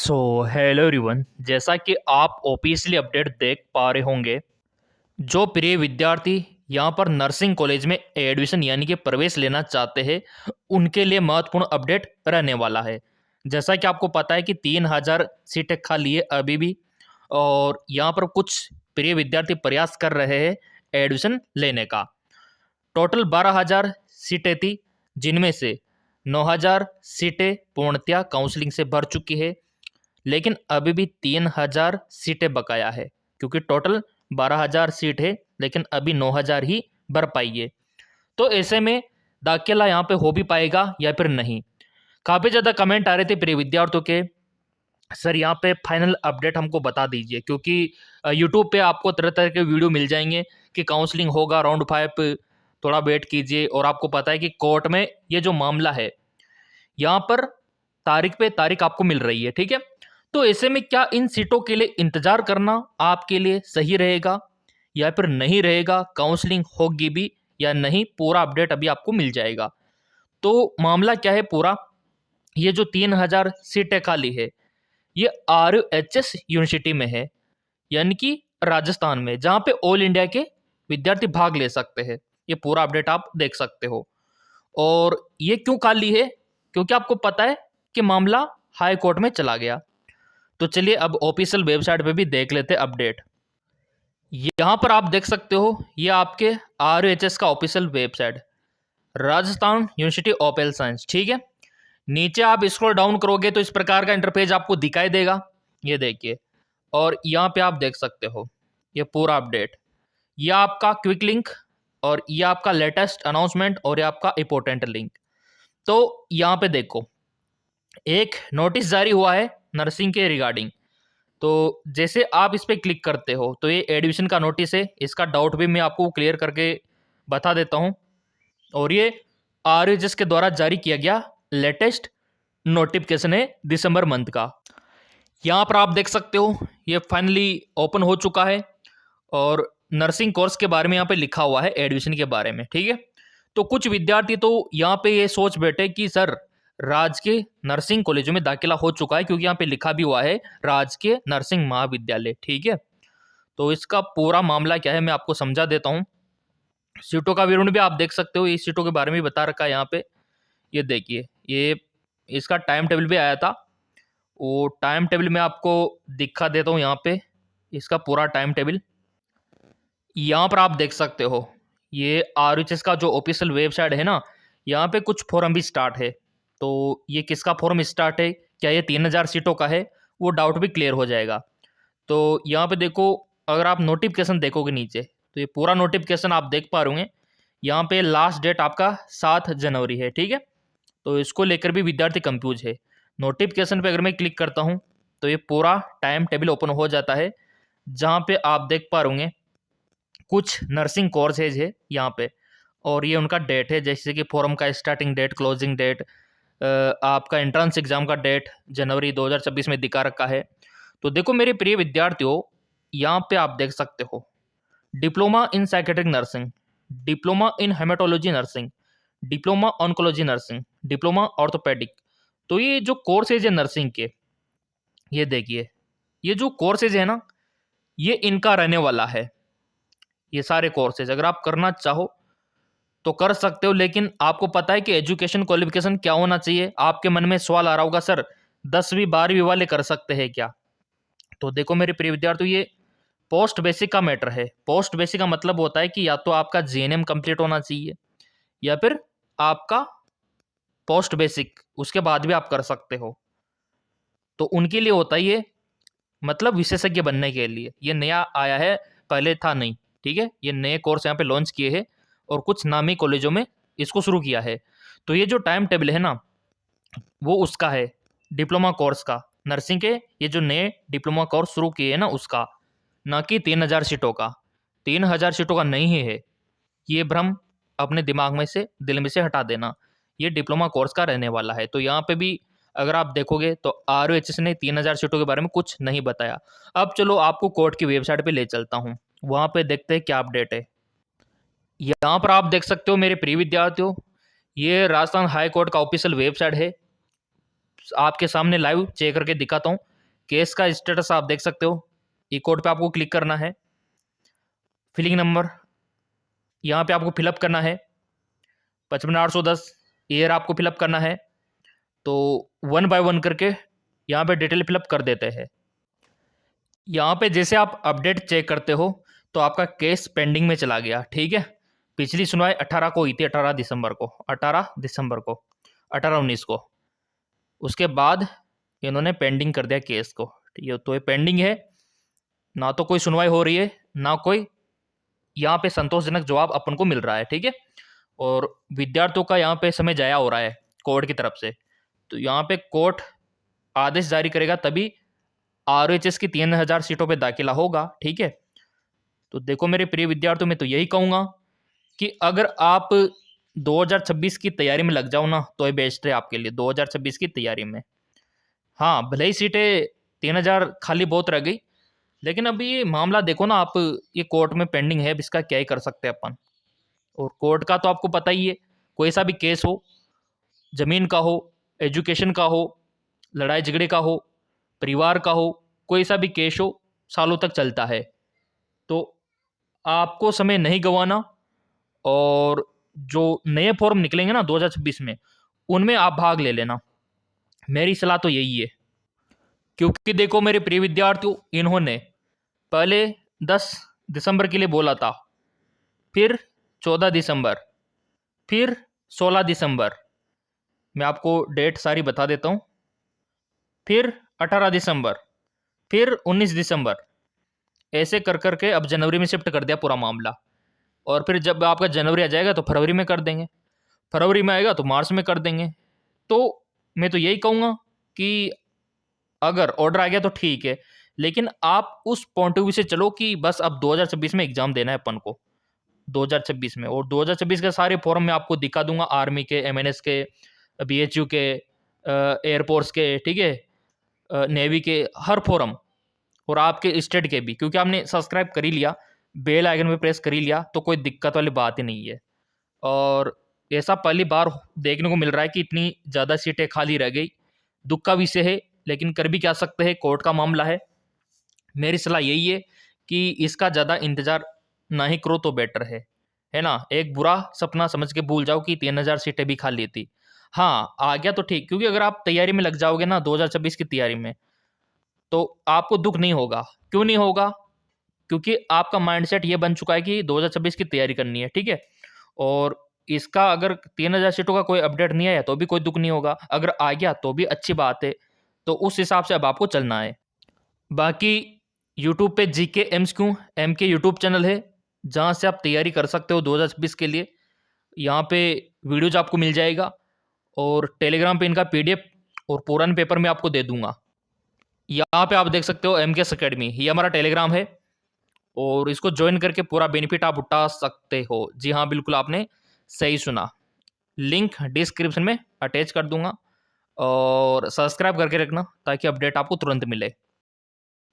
So hello everyone, जैसा कि आप ऑफिशियली अपडेट देख पा रहे होंगे, जो प्रिय विद्यार्थी यहाँ पर नर्सिंग कॉलेज में एडमिशन यानी कि प्रवेश लेना चाहते हैं, उनके लिए महत्वपूर्ण अपडेट रहने वाला है। जैसा कि आपको पता है कि 3000 सीटें खाली है अभी भी, और यहाँ पर कुछ प्रिय विद्यार्थी प्रयास कर रहे हैं एडमिशन लेने का। टोटल 12,000 सीटें थी, जिनमें से 9,000 सीटें पूर्णतया काउंसलिंग से भर चुकी है, लेकिन अभी भी 3,000 सीटें बकाया है, क्योंकि टोटल 12,000 सीट है, लेकिन अभी 9,000 ही भर पाई है। तो ऐसे में दाखिला यहाँ पे हो भी पाएगा या फिर नहीं। काफ़ी ज़्यादा कमेंट आ रहे थे प्रिय विद्यार्थियों के, सर यहाँ पे फाइनल अपडेट हमको बता दीजिए, क्योंकि यूट्यूब पे आपको तरह तरह के वीडियो मिल जाएंगे कि काउंसलिंग होगा राउंड 5, थोड़ा वेट कीजिए। और आपको पता है कि कोर्ट में ये जो मामला है, यहाँ पर तारीख पे तारीख आपको मिल रही है, ठीक है। तो ऐसे में क्या इन सीटों के लिए इंतजार करना आपके लिए सही रहेगा या फिर नहीं रहेगा, काउंसलिंग होगी भी या नहीं, पूरा अपडेट अभी आपको मिल जाएगा। तो मामला क्या है पूरा, ये जो 3,000 सीटें खाली है, ये RUHS यूनिवर्सिटी में है, यानी कि राजस्थान में, जहाँ पे ऑल इंडिया के विद्यार्थी भाग ले सकते हैं। ये पूरा अपडेट आप देख सकते हो। और ये क्यों खाली है, क्योंकि आपको पता है कि मामला हाई कोर्ट में चला गया। तो चलिए अब ऑफिशियल वेबसाइट पे भी देख लेते हैं अपडेट। यहाँ पर आप देख सकते हो, ये आपके RUHS का official website, Rajasthan university of health science, ठीक है। नीचे आप स्क्रॉल डाउन करोगे तो इस प्रकार का इंटरपेज आपको दिखाई देगा, ये देखिए। और यहाँ पे आप देख सकते हो ये पूरा अपडेट, ये आपका क्विक लिंक, और ये आपका लेटेस्ट अनाउंसमेंट, और ये आपका इंपॉर्टेंट लिंक। तो यहाँ पे देखो, एक नोटिस जारी हुआ है नर्सिंग के रिगार्डिंग। तो जैसे आप इस पर क्लिक करते हो तो ये एडमिशन का नोटिस है, इसका डाउट भी मैं आपको क्लियर करके बता देता हूँ। और ये RUHS के द्वारा जारी किया गया लेटेस्ट नोटिफिकेशन है दिसंबर मंथ का। यहाँ पर आप देख सकते हो ये फाइनली ओपन हो चुका है, और नर्सिंग कोर्स के बारे में यहाँ पे लिखा हुआ है, एडमिशन के बारे में, ठीक है। तो कुछ विद्यार्थी तो यहाँ पे ये सोच बैठे कि सर राजकीय नर्सिंग कॉलेजों में दाखिला हो चुका है, क्योंकि यहाँ पे लिखा भी हुआ है राजकीय नर्सिंग महाविद्यालय, ठीक है। तो इसका पूरा मामला क्या है मैं आपको समझा देता हूँ। सीटों का विवरण भी आप देख सकते हो, इस सीटों के बारे में बता रखा है यहाँ पे। ये देखिए, ये इसका टाइम टेबल भी आया था, वो टाइम टेबल में आपको दिखा देता हूँ यहाँ पे, इसका पूरा टाइम टेबल यहाँ पर आप देख सकते हो। ये RUHS का जो ऑफिशियल वेबसाइट है ना, यहाँ पे कुछ फॉर्म भी स्टार्ट है। तो ये किसका फॉर्म स्टार्ट है, क्या ये 3,000 सीटों का है, वो डाउट भी क्लियर हो जाएगा। तो यहाँ पे देखो, अगर आप नोटिफिकेशन देखोगे नीचे, तो ये पूरा नोटिफिकेशन आप देख पा रहे होंगे। यहाँ पे लास्ट डेट आपका 7 जनवरी है, ठीक है। तो इसको लेकर भी विद्यार्थी कंफ्यूज है। नोटिफिकेशन पे अगर मैं क्लिक करता हूँ तो ये पूरा टाइम टेबल ओपन हो जाता है, जहाँ पे आप देख पा रहे होंगे कुछ नर्सिंग कोर्सेज है यहाँ पे, और ये उनका डेट है, जैसे कि फॉर्म का स्टार्टिंग डेट, क्लोजिंग डेट, आपका एंट्रेंस एग्जाम का डेट जनवरी 2026 में दिखा रखा है। तो देखो मेरे प्रिय विद्यार्थियों, यहाँ पे आप देख सकते हो diploma in psychiatric nursing, diploma in haematology nursing, diploma oncology nursing, diploma orthopaedic. तो ये जो कोर्सेज है नर्सिंग के, ये देखिए, ये जो कोर्सेज है ना, ये इनका रहने वाला है। ये सारे कोर्सेज अगर आप करना चाहो तो कर सकते हो, लेकिन आपको पता है कि एजुकेशन क्वालिफिकेशन क्या होना चाहिए। आपके मन में सवाल आ रहा होगा, सर 10वीं 12वीं वाले कर सकते हैं क्या? तो देखो मेरे प्रिय विद्यार्थियों, ये पोस्ट बेसिक का मैटर है। पोस्ट बेसिक का मतलब होता है कि या तो आपका GNM कंप्लीट होना चाहिए, या फिर आपका पोस्ट बेसिक, उसके बाद भी आप कर सकते हो। तो उनके लिए होता है ये, मतलब विशेषज्ञ बनने के लिए। ये नया आया है, पहले था नहीं, ठीक है। ये नए कोर्स यहाँ पे लॉन्च किए हैं, और कुछ नामी कॉलेजों में इसको शुरू किया है। तो ये जो टाइम टेबल है ना, वो उसका है, डिप्लोमा कोर्स का, नर्सिंग के ये जो नए डिप्लोमा कोर्स शुरू किए हैं ना उसका, ना कि 3,000 सीटों का। 3,000 सीटों का नहीं है ये भ्रम अपने दिमाग में से, दिल में से हटा देना। ये डिप्लोमा कोर्स का रहने वाला है। तो यहाँ पे भी अगर आप देखोगे तो RUHS ने 3,000 सीटों के बारे में कुछ नहीं बताया। अब चलो आपको कोर्ट की वेबसाइट पे ले चलता हूँ, वहाँ पे देखते हैं क्या अपडेट है। यहाँ पर आप देख सकते हो मेरे प्रिय विद्यार्थियों, ये राजस्थान हाई कोर्ट का ऑफिशियल वेबसाइट है, आपके सामने लाइव चेक करके दिखाता हूँ। केस का स्टेटस आप देख सकते हो। ई कोड पे आपको क्लिक करना है। फिलिंग नंबर यहाँ पे आपको फिलअप करना है 55,810। ईयर आपको फिलअप करना है। तो 1 बाय 1 करके यहाँ पे डिटेल फिलअप कर देते हैं। यहाँ पे जैसे आप अपडेट चेक करते हो तो आपका केस पेंडिंग में चला गया, ठीक है। पिछली सुनवाई 18 को हुई थी, 18 दिसंबर को, 18-19 को। उसके बाद इन्होंने पेंडिंग कर दिया केस को, ठीक है। तो ये पेंडिंग है, ना तो कोई सुनवाई हो रही है, ना कोई यहाँ पे संतोषजनक जवाब अपन को मिल रहा है, ठीक है। और विद्यार्थियों का यहाँ पे समय जाया हो रहा है कोर्ट की तरफ से। तो यहाँ पे कोर्ट आदेश जारी करेगा तभी RHS की 3,000 सीटों पे दाखिला होगा, ठीक है। तो देखो मेरे प्रिय विद्यार्थियों, मैं तो यही कहूँगा कि अगर आप 2026 की तैयारी में लग जाओ ना तो ये बेस्ट है आपके लिए 2026 की तैयारी में। हाँ, भले ही सीटें 3,000 खाली बहुत रह गई, लेकिन अभी ये मामला देखो ना आप, ये कोर्ट में पेंडिंग है, अब इसका क्या ही कर सकते हैं अपन। और कोर्ट का तो आपको पता ही है, कोई सा भी केस हो, ज़मीन का हो, एजुकेशन का हो, लड़ाई झगड़े का हो, परिवार का हो, कोई सा भी केस हो, सालों तक चलता है। तो आपको समय नहीं गंवाना, और जो नए फॉर्म निकलेंगे ना 2026 में, उनमें आप भाग ले लेना। मेरी सलाह तो यही है, क्योंकि देखो मेरे प्रिय विद्यार्थियों, इन्होंने पहले 10 दिसंबर के लिए बोला था, फिर 14 दिसंबर, फिर 16 दिसंबर, मैं आपको डेट सारी बता देता हूँ, फिर 18 दिसंबर, फिर 19 दिसंबर, ऐसे कर करके अब जनवरी में शिफ्ट कर दिया पूरा मामला। और फिर जब आपका जनवरी आ जाएगा तो फरवरी में कर देंगे, फरवरी में आएगा तो मार्च में कर देंगे। तो मैं तो यही कहूँगा कि अगर ऑर्डर आ गया तो ठीक है, लेकिन आप उस पॉइंट ऑफ व्यू से चलो कि बस अब 2026 में एग्जाम देना है अपन को, 2026 में। और 2026 के सारे फॉर्म मैं आपको दिखा दूंगा, आर्मी के, MNS के, BHU के, एयरफोर्स के, ठीक है, नेवी के, हर फॉर्म, और आपके स्टेट के भी, क्योंकि आपने सब्सक्राइब कर ही लिया, बेल आइकन पे प्रेस कर ही लिया, तो कोई दिक्कत वाली बात ही नहीं है। और ऐसा पहली बार देखने को मिल रहा है कि इतनी ज़्यादा सीटें खाली रह गई, दुख का विषय है, लेकिन कर भी क्या सकते हैं, कोर्ट का मामला है। मेरी सलाह यही है कि इसका ज़्यादा इंतज़ार ना ही करो तो बेटर है ना। एक बुरा सपना समझ के भूल जाओ कि 3,000 सीटें भी खाली थी। हाँ, आ गया तो ठीक, क्योंकि अगर आप तैयारी में लग जाओगे ना 2026 की तैयारी में, तो आपको दुख नहीं होगा। क्यों नहीं होगा? क्योंकि आपका माइंडसेट ये बन चुका है कि 2026 की तैयारी करनी है, ठीक है। और इसका अगर 3,000 सीटों का कोई अपडेट नहीं आया तो भी कोई दुख नहीं होगा, अगर आ गया तो भी अच्छी बात है। तो उस हिसाब से अब आपको चलना है। बाकी यूट्यूब पे GK MCQ MK YouTube channel है, जहाँ से आप तैयारी कर सकते हो 2026 के लिए। यहाँ पे वीडियोज आपको मिल जाएगा, और टेलीग्राम पे इनका PDF और पुराने पेपर में आपको दे दूंगा। यहाँ पे आप देख सकते हो MKS अकेडमी, ये हमारा टेलीग्राम है, और इसको ज्वाइन करके पूरा बेनिफिट आप उठा सकते हो। जी हाँ, बिल्कुल आपने सही सुना। लिंक डिस्क्रिप्शन में अटैच कर दूंगा, और सब्सक्राइब करके रखना ताकि अपडेट आपको तुरंत मिले।